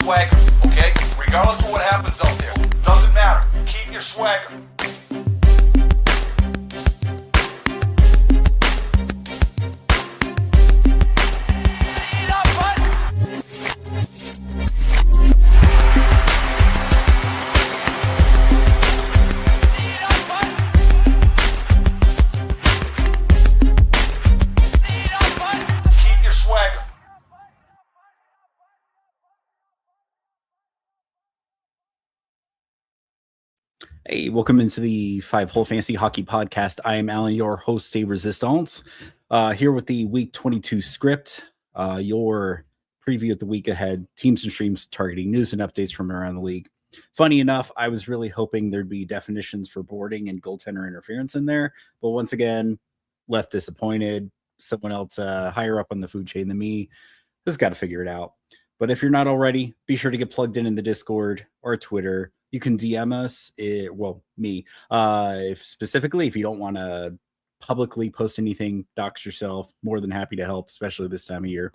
swagger, okay? Regardless of what happens out there. Doesn't matter. Keep your swagger. Hey, welcome into the 5-Hole Fantasy Hockey Podcast. I am Alan, your host, a Resistance, here with the Week 22 script, your preview of the week ahead, teams and streams targeting news and updates from around the league. Funny enough, I was really hoping there'd be definitions for boarding and goaltender interference in there, but once again, left disappointed. Someone else higher up on the food chain than me has got to figure it out. But if you're not already, be sure to get plugged in the Discord or Twitter. You can DM us, me, if you don't want to publicly post anything, dox yourself, more than happy to help, especially this time of year.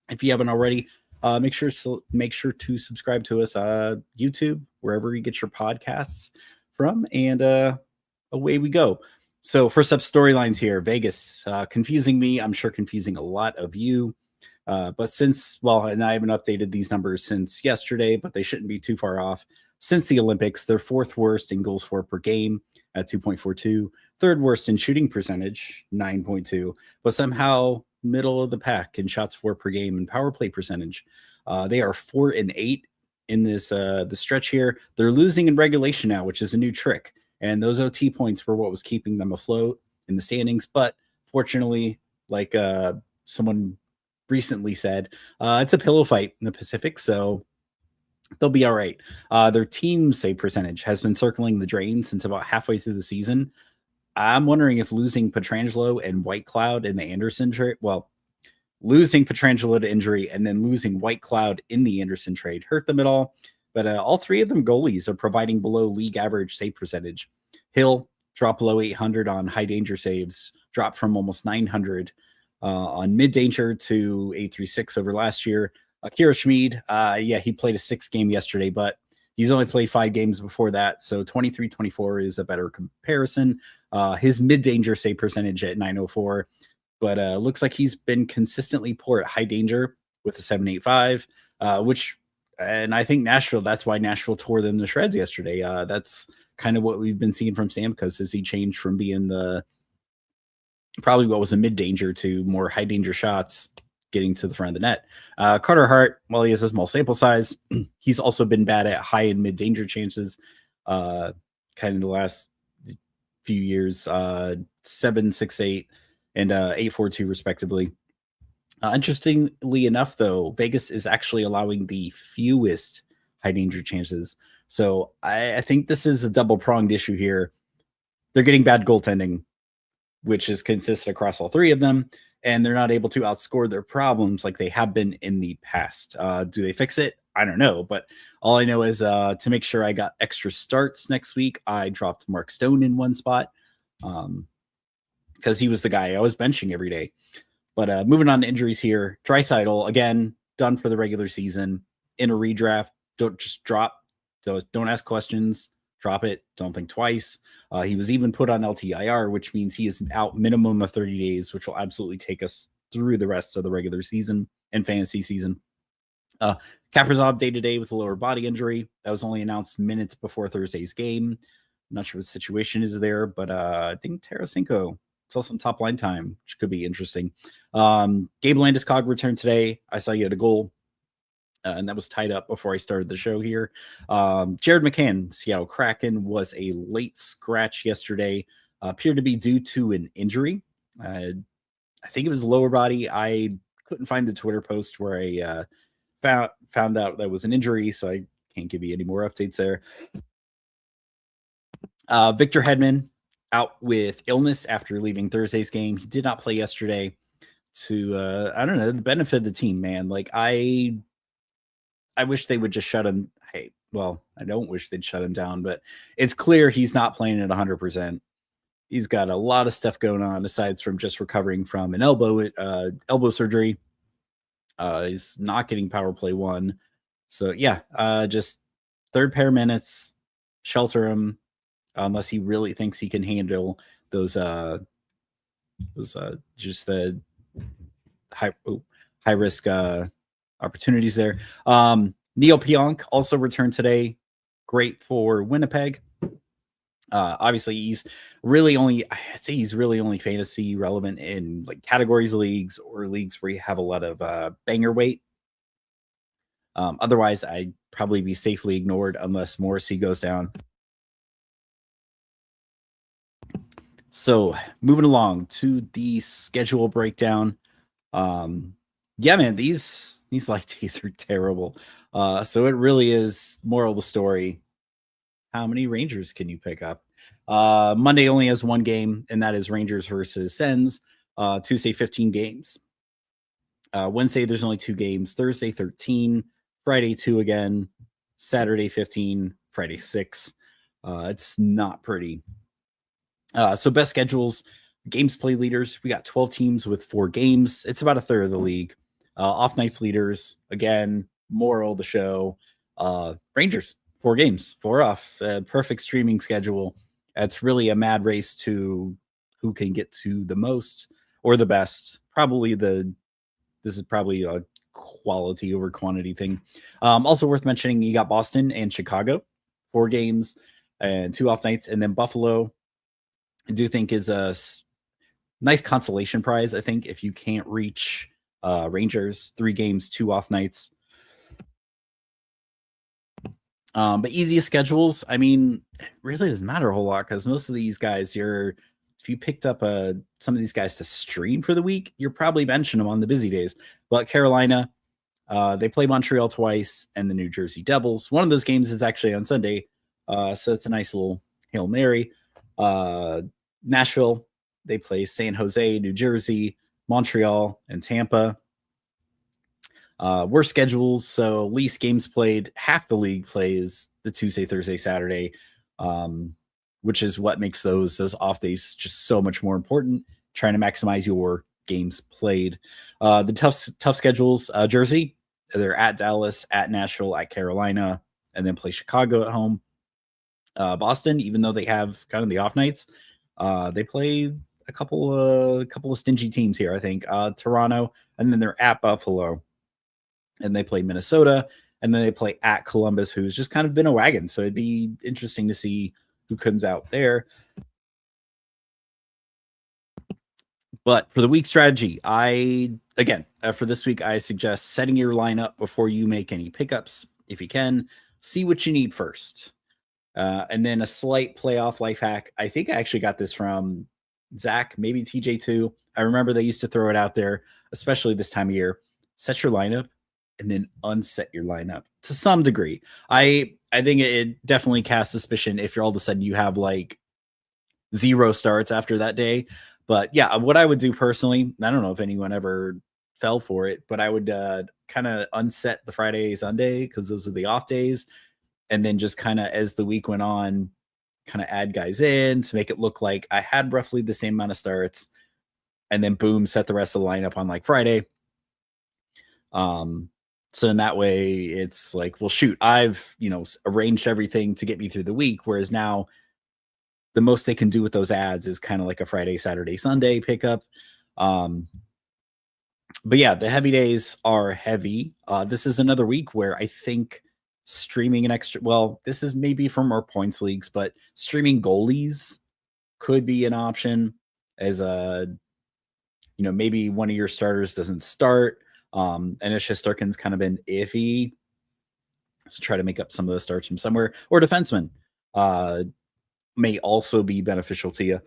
If you haven't already, make sure to subscribe to us, YouTube, wherever you get your podcasts from, and away we go. So first up, storylines here. Vegas, confusing me. I'm sure confusing a lot of you. But and I haven't updated these numbers since yesterday, but they shouldn't be too far off. Since the Olympics, they're fourth worst in goals for per game at 2.42, third worst in shooting percentage, 9.2, but somehow middle of the pack in shots for per game and power play percentage. They are 4-8 in this the stretch here. They're losing in regulation now, which is a new trick. And those OT points were what was keeping them afloat in the standings. But fortunately, like someone recently said, it's a pillow fight in the Pacific, so they'll be all right. Their team save percentage has been circling the drain since about halfway through the season. I'm wondering if losing Pietrangelo and Whitecloud in the Anderson trade, losing Pietrangelo to injury and then losing Whitecloud in the Anderson trade hurt them at all. But all three of them goalies are providing below league average save percentage. Hill dropped below 800 on high danger saves, dropped from almost 900 on mid danger to 836 over last year. Akira Schmid, he played a 6th game yesterday, but he's only played 5 games before that. So 23-24 is a better comparison. His mid-danger save percentage at 904, but looks like he's been consistently poor at high danger with a 785, and I think Nashville, that's why Nashville tore them to shreds yesterday. That's kind of what we've been seeing from Stamkos as he changed from being probably what was a mid-danger to more high-danger shots, getting to the front of the net. Carter Hart, while he has a small sample size, he's also been bad at high and mid danger chances kind of the last few years, 7.68 and 8.42 respectively. Interestingly enough, though, Vegas is actually allowing the fewest high danger chances. So I think this is a double-pronged issue here. They're getting bad goaltending, which is consistent across all three of them, and they're not able to outscore their problems like they have been in the past. Do they fix it? I don't know, but all I know is to make sure I got extra starts next week, I dropped Mark Stone in one spot because he was the guy I was benching every day. But moving on to injuries here, Draisaitl, again, done for the regular season. In a redraft, don't just drop. Don't ask questions. Drop it. Don't think twice. He was even put on LTIR, which means he is out minimum of 30 days, which will absolutely take us through the rest of the regular season and fantasy season. Kaprizov day-to-day with a lower body injury. That was only announced minutes before Thursday's game. I'm not sure what the situation is there, but I think Tarasenko saw some top line time, which could be interesting. Gabe Landeskog returned today. I saw you had a goal. And that was tied up before I started the show here. Jared McCann, Seattle Kraken, was a late scratch yesterday. Appeared to be due to an injury. I think it was lower body. I couldn't find the Twitter post where I found out that was an injury, so I can't give you any more updates there. Victor Hedman out with illness after leaving Thursday's game. He did not play yesterday to, I don't know, the benefit of the team, man. Like, I wish they would just shut him. Hey, well, I don't wish they'd shut him down, but it's clear he's not playing at 100%. He's got a lot of stuff going on aside from just recovering from an elbow surgery. He's not getting power play 1. So yeah, just third pair minutes, shelter him unless he really thinks he can handle those just the high risk opportunities there. Neil Pionk also returned today. Great for Winnipeg. Obviously, he's really only fantasy relevant in like categories leagues or leagues where you have a lot of banger weight. Otherwise, I'd probably be safely ignored unless Morrissey goes down. So moving along to the schedule breakdown. Yeah, man, these light days are terrible. So it really is moral of the story. How many Rangers can you pick up? Monday only has one game, and that is Rangers versus Sens. Tuesday, 15 games. Wednesday, there's only 2 games. Thursday, 13. Friday, 2 again. Saturday, 15. Friday, 6. It's not pretty. So best schedules, games play leaders. We got 12 teams with 4 games. It's about a third of the league. Off nights leaders, again, moral of the show. Rangers, 4 games, 4 off. Perfect streaming schedule. It's really a mad race to who can get to the most or the best. This is probably a quality over quantity thing. Also worth mentioning, you got Boston and Chicago, 4 games and 2 off nights, and then Buffalo, I do think is a nice consolation prize. I think if you can't reach Rangers, 3 games, 2 off nights. But easiest schedules, I mean, it really doesn't matter a whole lot because most of these guys, if you picked up some of these guys to stream for the week, you're probably benching them on the busy days. But Carolina, they play Montreal twice and the New Jersey Devils. One of those games is actually on Sunday, so it's a nice little Hail Mary. Nashville, they play San Jose, New Jersey, Montreal, and Tampa. Worst schedules, so least games played. Half the league plays the Tuesday, Thursday, Saturday, which is what makes those off days just so much more important. Trying to maximize your games played. The tough schedules. Jersey, they're at Dallas, at Nashville, at Carolina, and then play Chicago at home. Boston, even though they have kind of the off nights, they play a couple of stingy teams here. I think Toronto, and then they're at Buffalo. And they play Minnesota, and then they play at Columbus, who's just kind of been a wagon. So it'd be interesting to see who comes out there. But for the week strategy, for this week, I suggest setting your lineup before you make any pickups. If you can, see what you need first. And then a slight playoff life hack. I think I actually got this from Zach, maybe TJ too. I remember they used to throw it out there, especially this time of year. Set your lineup and then unset your lineup to some degree. I think it definitely casts suspicion if you're all of a sudden you have like 0 starts after that day. But yeah, what I would do personally, I don't know if anyone ever fell for it, but I would kind of unset the Friday, Sunday, because those are the off days. And then just kind of as the week went on, kind of add guys in to make it look like I had roughly the same amount of starts. And then boom, set the rest of the lineup on like Friday. So in that way, it's like, well, shoot, I've, arranged everything to get me through the week. Whereas now the most they can do with those ads is kind of like a Friday, Saturday, Sunday pickup. But yeah, the heavy days are heavy. This is another week where I think streaming an extra, this is maybe for more points leagues, but streaming goalies could be an option as maybe one of your starters doesn't start. And it's just Shesterkin's kind of been iffy. So try to make up some of the starts from somewhere. Or defensemen may also be beneficial to you.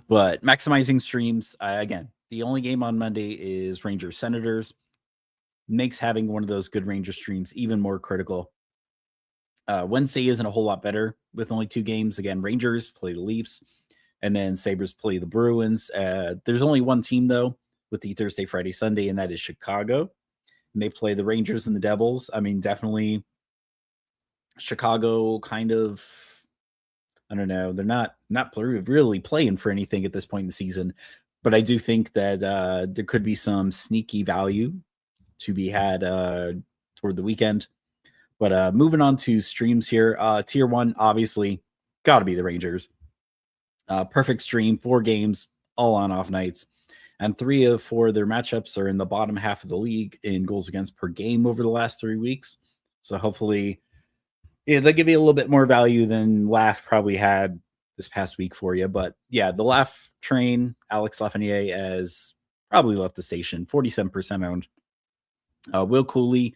But maximizing streams, again, the only game on Monday is Rangers Senators. Makes having one of those good Ranger streams even more critical. Wednesday isn't a whole lot better with only 2 games. Again, Rangers play the Leafs, and then Sabres play the Bruins. There's only one team, though, with the Thursday, Friday, Sunday, and that is Chicago. And they play the Rangers and the Devils. I mean, definitely Chicago kind of, I don't know, they're not really playing for anything at this point in the season. But I do think that there could be some sneaky value to be had toward the weekend. But moving on to streams here, tier 1, obviously, got to be the Rangers. Perfect stream, 4 games, all on off nights. And 3 of 4 of their matchups are in the bottom half of the league in goals against per game over the last 3 weeks. So hopefully, they'll give you a little bit more value than Laugh probably had this past week for you. But yeah, the Laugh train, Alex Lafreniere has probably left the station, 47% owned. Will Cooley,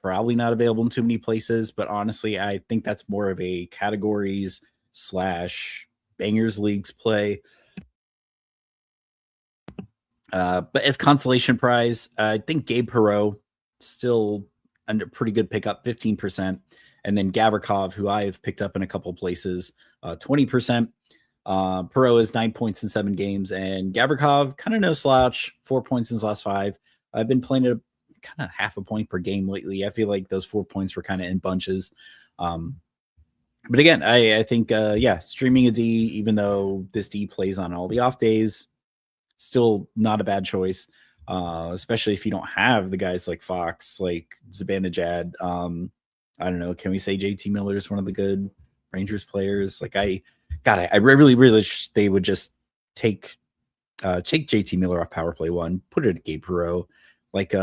probably not available in too many places, but honestly, I think that's more of a categories / bangers leagues play. But as consolation prize, I think Gabe Perreault still under pretty good pickup, 15%. And then Gavrikov, who I have picked up in a couple places, 20%. Perreault is 9 points in 7 games, and Gavrikov, kind of no slouch, 4 points in his last 5. I've been playing a kind of half a point per game lately. I feel like those 4 points were kind of in bunches. But again, I think, streaming a D, even though this D plays on all the off days, still not a bad choice, especially if you don't have the guys like Fox, like Zibanejad. I don't know. Can we say JT Miller is one of the good Rangers players? Like I really wish they would just take JT Miller off power play 1, put it at Gabe Perreault. Like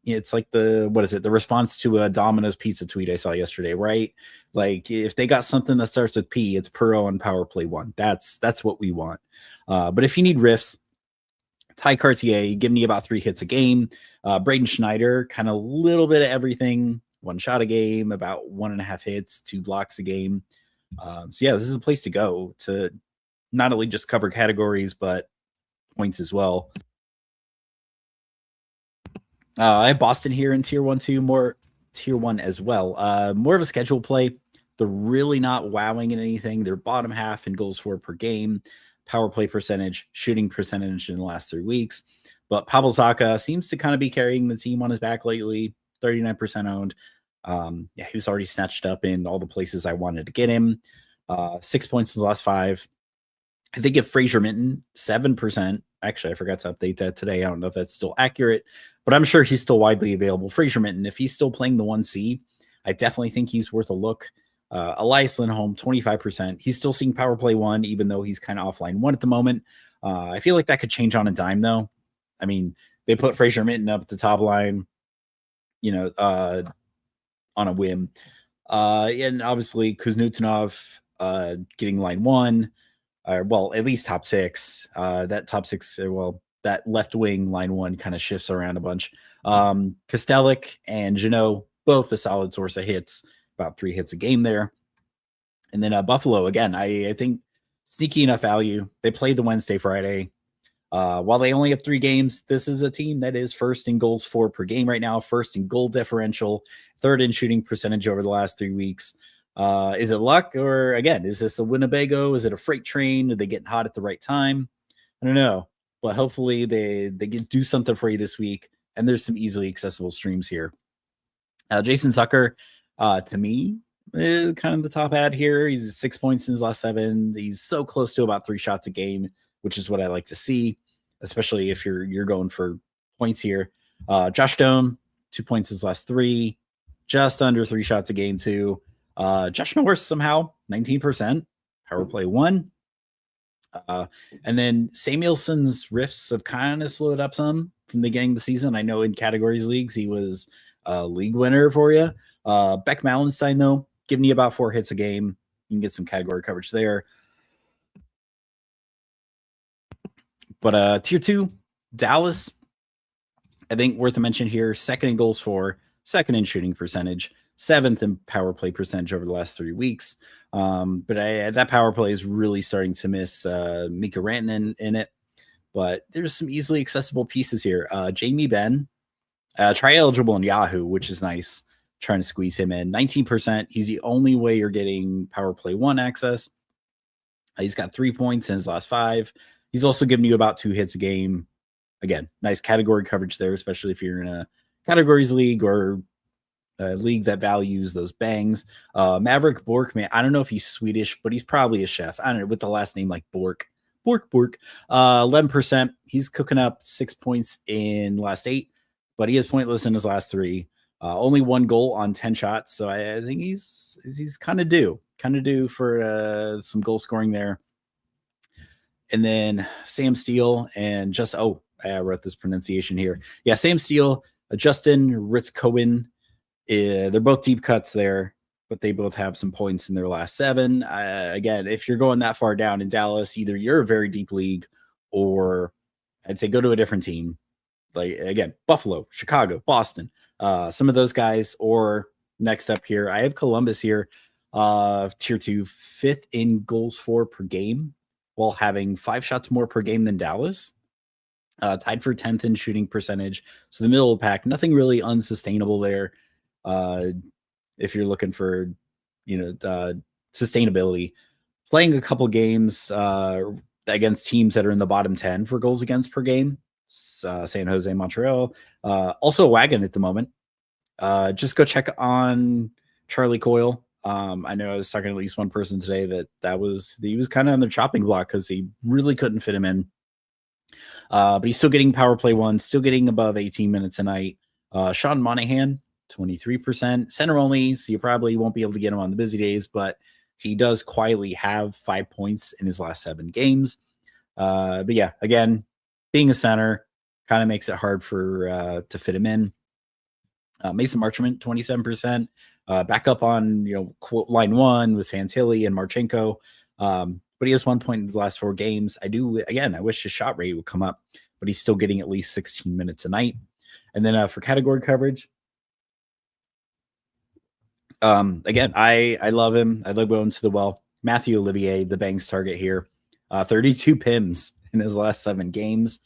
it's like the response to a Domino's pizza tweet I saw yesterday, right? Like if they got something that starts with P, it's Perreault on power play 1. That's what we want. But if you need riffs, Ty Cartier, give me about 3 hits a game. Braden Schneider, kind of a little bit of everything. 1 shot a game, about 1.5 hits, 2 blocks a game. So yeah, this is a place to go to not only just cover categories, but points as well. I have Boston here in tier 1 too, more tier 1 as well. More of a schedule play. They're really not wowing in anything. They're bottom half in goals for per game, power play percentage, shooting percentage in the last 3 weeks. But Pavel Zacha seems to kind of be carrying the team on his back lately, 39% owned. He was already snatched up in all the places I wanted to get him. 6 points in the last 5. I think if Fraser Minton, 7%. Actually, I forgot to update that today. I don't know if that's still accurate, but I'm sure he's still widely available. Fraser Minton, if he's still playing the 1C, I definitely think he's worth a look. Elias Lindholm, 25%. He's still seeing power play 1, even though he's kind of offline 1 at the moment. I feel like that could change on a dime, though. I mean, they put Fraser Minton up at the top line, on a whim. And obviously Kuznetsov getting line 1, at least top 6. That top 6, that left wing line 1 kind of shifts around a bunch. Kostelic and Jeannot, both a solid source of hits, about 3 hits a game there. And then Buffalo, again, I think sneaky enough value. They played the Wednesday, Friday. While they only have 3 games, this is a team that is first in goals for per game right now, first in goal differential, third in shooting percentage over the last 3 weeks. Is it luck, or again, is this a Winnebago? Is it a freight train? Are they getting hot at the right time? I don't know, but hopefully they do something for you this week. And there's some easily accessible streams here. Jason Zucker, to me, is kind of the top ad here. He's at 6 points in his last 7. He's so close to about 3 shots a game, which is what I like to see, especially if you're going for points here. Josh Stone, 2 points his last 3, just under 3 shots a game too. Josh Norris somehow 19%, power play 1. And then Samuelson's riffs have kind of slowed up some from the beginning of the season. I know in categories leagues he was a league winner for you. Beck Malenstein, though, giving you about 4 hits a game. You can get some category coverage there. But tier 2, Dallas, I think worth a mention here. Second in goals for, second in shooting percentage, 7th in power play percentage over the last 3 weeks. But that power play is really starting to miss Mika Rantanen in it. But there's some easily accessible pieces here. Jamie Benn, tri-eligible in Yahoo, which is nice. Trying to squeeze him in. 19%. He's the only way you're getting power play 1 access. He's got 3 points in his last 5. He's also giving you about 2 hits a game. Again, nice category coverage there, especially if you're in a categories league or a league that values those bangs. Maverick Bork, man, I don't know if he's Swedish, but he's probably a chef. I don't know, with the last name like Bork. 11%. He's cooking up 6 points in last 8. but he is pointless in his last 3. Only 1 goal on 10 shots, so I think he's kind of due for some goal scoring there. And then Sam Steele and I wrote this pronunciation here. Yeah, Sam Steele, Justin Ritzcohen. They're both deep cuts there, but they both have some points in their last 7. Again, if you're going that far down in Dallas, either you're a very deep league, or I'd say go to a different team. Like, again, Buffalo, Chicago, Boston, some of those guys. Or next up here, I have Columbus here, tier 2, 5th in goals for per game, while having 5 shots more per game than Dallas. Tied for 10th in shooting percentage. So the middle of the pack, nothing really unsustainable there. If you're looking for, sustainability, playing a couple games against teams that are in the bottom 10 for goals against per game, San Jose, Montreal, also a wagon at the moment. Just go check on Charlie Coyle. I know I was talking to at least one person today he was kind of on the chopping block because he really couldn't fit him in. But he's still getting power play 1, still getting above 18 minutes a night. Sean Monahan, 23%, center only, so you probably won't be able to get him on the busy days, but he does quietly have 5 points in his last 7 games. But yeah, again, being a center kind of makes it hard for to fit him in. Mason Marchment, 27%, back up on line 1 with Fantilli and Marchenko. But he has 1 point in his last 4 games. I wish his shot rate would come up, but he's still getting at least 16 minutes a night. And then for category coverage, again, I love him. I love going to the well. Matthew Olivier, the Bangs target here, 32 PIMs in his last 7 games.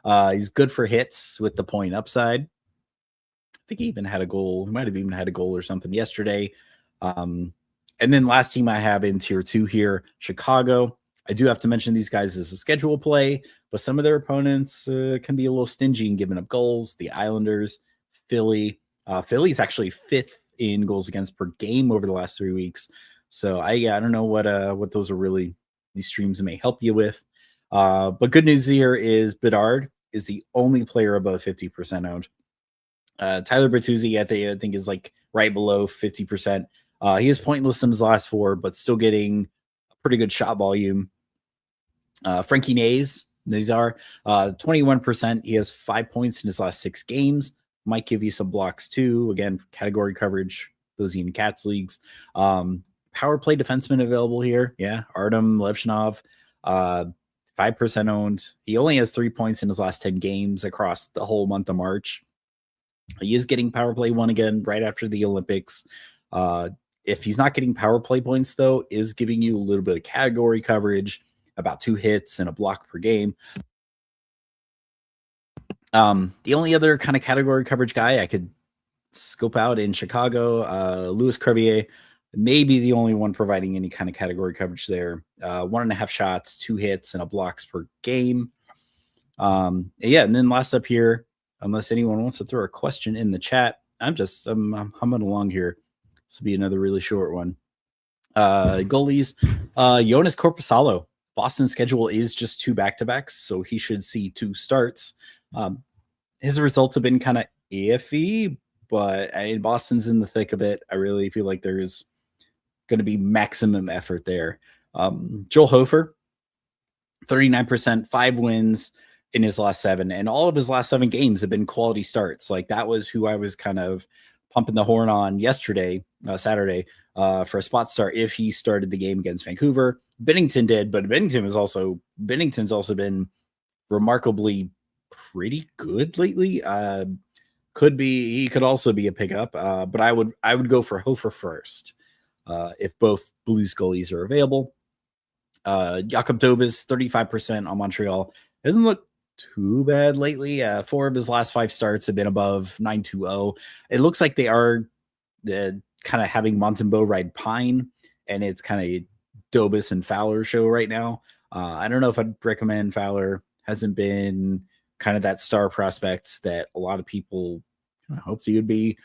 He's good for hits with the point upside. I think he even had a goal. He might have even had a goal or something yesterday. And then last team I have in tier 2 here, Chicago. I do have to mention these guys as a schedule play, but some of their opponents can be a little stingy in giving up goals. The Islanders, Philly. Philly's actually 5th in goals against per game over the last 3 weeks. So I don't know what those are really, these streams may help you with. But good news here is Bedard is the only player above 50% owned. Tyler Bertuzzi, I think is like right below 50%. He is pointless in his last 4, but still getting a pretty good shot volume. Frankie Nazar, 21%. He has 5 points in his last 6 games. Might give you some blocks too. Again, category coverage, those in Cats leagues. Power play defenseman available here. Yeah, Artem Levshinov, 5% owned. He only has 3 points in his last 10 games across the whole month of March. He is getting power play 1 again right after the Olympics. If he's not getting power play points, though, is giving you a little bit of category coverage, about 2 hits and a block per game. The only other kind of category coverage guy I could scope out in Chicago, Louis Crevier, maybe the only one providing any kind of category coverage there. 1.5 shots, 2 hits, and a blocks per game. And then last up here, unless anyone wants to throw a question in the chat, I'm humming along here. This will be another really short one. Goalies, Jonas Corposalo. Boston's schedule is just 2 back-to-backs, so he should see 2 starts. His results have been kind of iffy, but Boston's in the thick of it. I really feel like there's going to be maximum effort there. Joel Hofer, 39%, 5 wins in his last 7, and all of his last 7 games have been quality starts. Like, that was who I was kind of pumping the horn on yesterday, Saturday, for a spot start if he started the game against Vancouver. Bennington did, but Bennington's also been remarkably pretty good lately. He could also be a pickup, but I would go for Hofer first if both Blues goalies are available. Jakob Dobes, 35% on Montreal. Doesn't look too bad lately. 4 of his last 5 starts have been above 920. It looks like they are kind of having Montembeault ride Pine, and it's kind of Dobes and Fowler show right now. I don't know if I'd recommend Fowler. Hasn't been kind of that star prospect that a lot of people hoped he would be.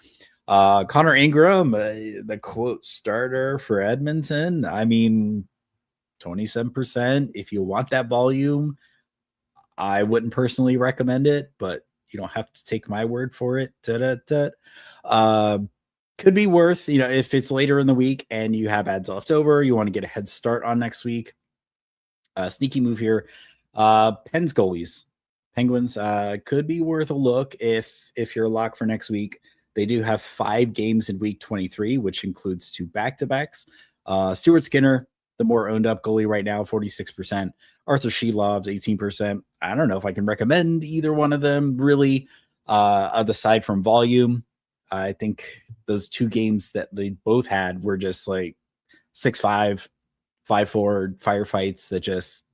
Connor Ingram, the quote starter for Edmonton. I mean, 27%. If you want that volume, I wouldn't personally recommend it, but You don't have to take my word for it. Could be worth, if it's later in the week and you have ads left over, you want to get a head start on next week. Sneaky move here. Pens goalies. Penguins could be worth a look if you're a lock for next week. They do have 5 games in week 23, which includes 2 back-to-backs. Stuart Skinner, the more owned up goalie right now, 46%. Arthur Shelov's 18%. I don't know if I can recommend either one of them really, aside from volume. I think those 2 games that they both had were just like 6-5, 5-4 firefights that just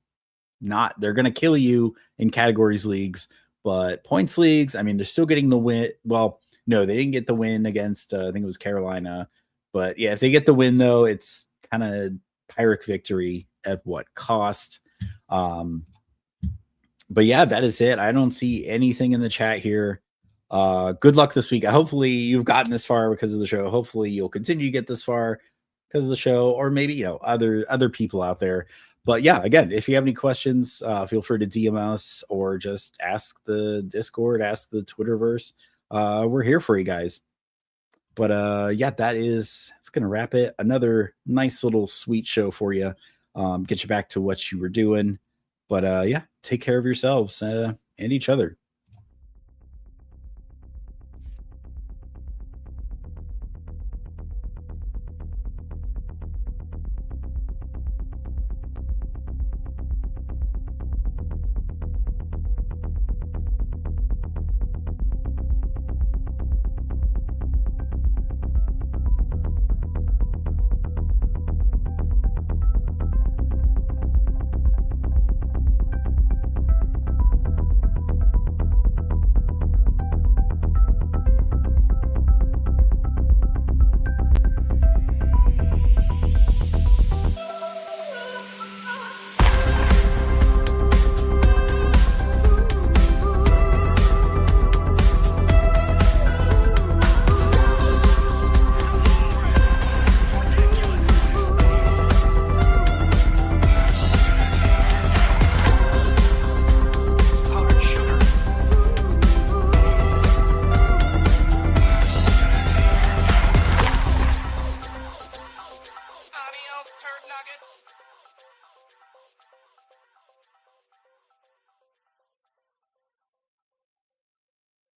they're going to kill you in categories leagues, but points leagues, I mean, they're still getting the win. Well, no, they didn't get the win against, I think it was Carolina. But yeah, if they get the win, though, it's kind of Pyrrhic victory at what cost? But yeah, that is it. I don't see anything in the chat here. Good luck this week. Hopefully you've gotten this far because of the show. Hopefully you'll continue to get this far because of the show, or maybe, other people out there. But yeah, again, if you have any questions, feel free to DM us or just ask the Discord, ask the Twitterverse. We're here for you guys. But yeah, it's going to wrap it. Another nice little sweet show for you. Get you back to what you were doing. But yeah, take care of yourselves and each other.